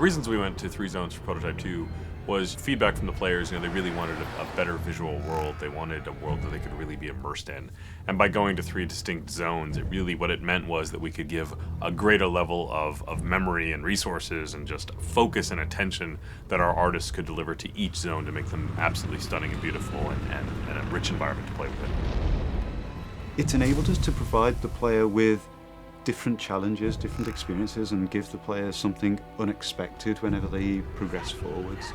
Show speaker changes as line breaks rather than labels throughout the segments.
reasons we went to 3 zones for Prototype 2 was feedback from the players. They really wanted a better visual world. They wanted a world that they could really be immersed in. And by going to 3 distinct zones, what it meant was that we could give a greater level of memory and resources and just focus and attention that our artists could deliver to each zone to make them absolutely stunning and beautiful and a rich environment to play with.
It's enabled us to provide the player with different challenges, different experiences, and give the player something unexpected whenever they progress forwards.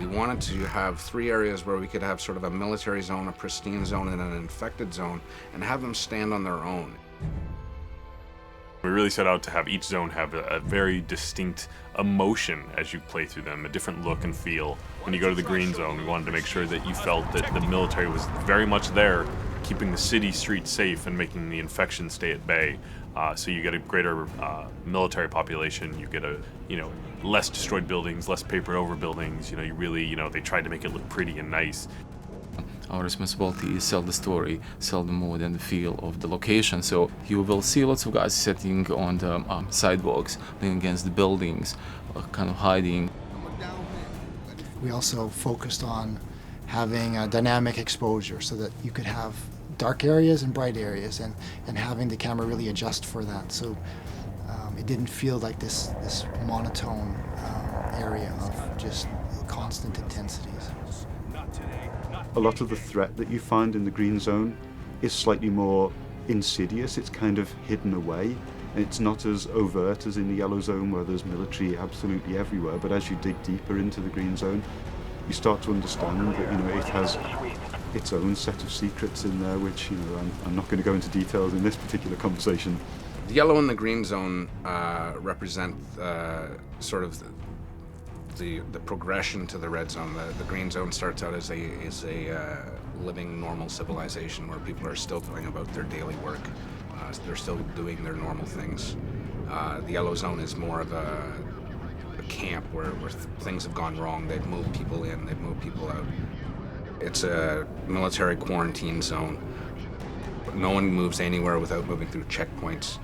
We wanted to have 3 areas where we could have sort of a military zone, a pristine zone, and an infected zone, and have them stand on their own.
We really set out to have each zone have a very distinct emotion as you play through them, a different look and feel. When you go to the green zone, we wanted to make sure that you felt that the military was very much there, keeping the city streets safe and making the infection stay at bay. So you get a greater military population, you get less destroyed buildings, less papered over buildings. You really, they tried to make it look pretty and nice.
Our responsibility is sell the story, sell the mood and the feel of the location. So you will see lots of guys sitting on the sidewalks, leaning against the buildings, kind of hiding.
We also focused on having a dynamic exposure so that you could have dark areas and bright areas, and having the camera really adjust for that. So it didn't feel like this monotone area of just constant intensities.
A lot of the threat that you find in the green zone is slightly more insidious. It's kind of hidden away. It's not as overt as in the yellow zone where there's military absolutely everywhere, but as you dig deeper into the green zone, you start to understand that it has its own set of secrets in there, which I'm not going to go into details in this particular conversation.
The yellow and the green zone represent sort of the progression to the red zone. The green zone starts out as a living normal civilization where people are still going about their daily work. They're still doing their normal things. The yellow zone is more of a camp where things have gone wrong. They've moved people in, they've moved people out. It's a military quarantine zone. No one moves anywhere without moving through checkpoints.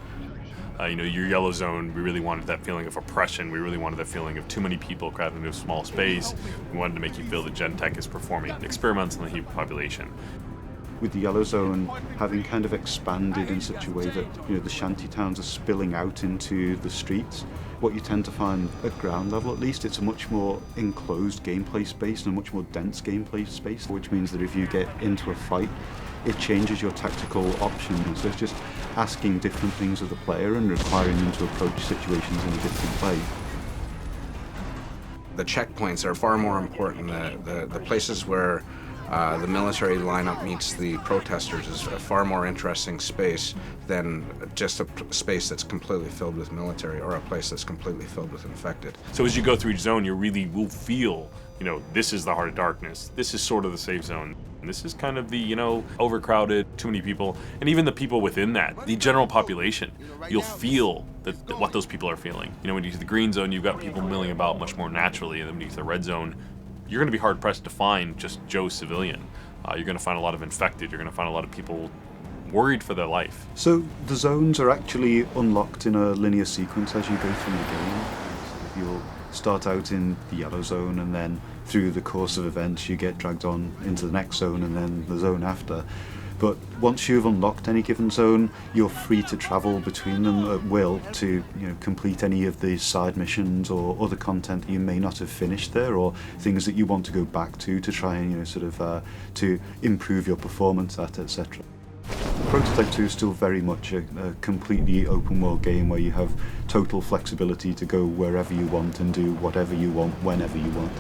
Your yellow zone, we really wanted that feeling of oppression. We really wanted that feeling of too many people crowded into a small space. We wanted to make you feel that Gentek is performing experiments on the human population.
With the yellow zone having kind of expanded in such a way that the shanty towns are spilling out into the streets, what you tend to find at ground level at least, it's a much more enclosed gameplay space and a much more dense gameplay space, which means that if you get into a fight, it changes your tactical options. So it's just asking different things of the player and requiring them to approach situations in a different way.
The checkpoints are far more important. The places where the military lineup meets the protesters is a far more interesting space than just a space that's completely filled with military or a place that's completely filled with infected.
So as you go through each zone, you really will feel, this is the heart of darkness. This is sort of the safe zone. And this is kind of the, overcrowded, too many people. And even the people within that, the general population, you'll feel what those people are feeling. When you get to the green zone, you've got people milling about much more naturally. And then when you get to the red zone, you're going to be hard-pressed to find just Joe civilian. You're going to find a lot of infected. You're going to find a lot of people worried for their life.
So the zones are actually unlocked in a linear sequence as you go through the game. You'll start out in the yellow zone, and then through the course of events you get dragged on into the next zone and then the zone after. But once you've unlocked any given zone, you're free to travel between them at will to complete any of the side missions or other content that you may not have finished there, or things that you want to go back to try and to improve your performance at, etc. Prototype 2 is still very much a completely open world game where you have total flexibility to go wherever you want and do whatever you want whenever you want.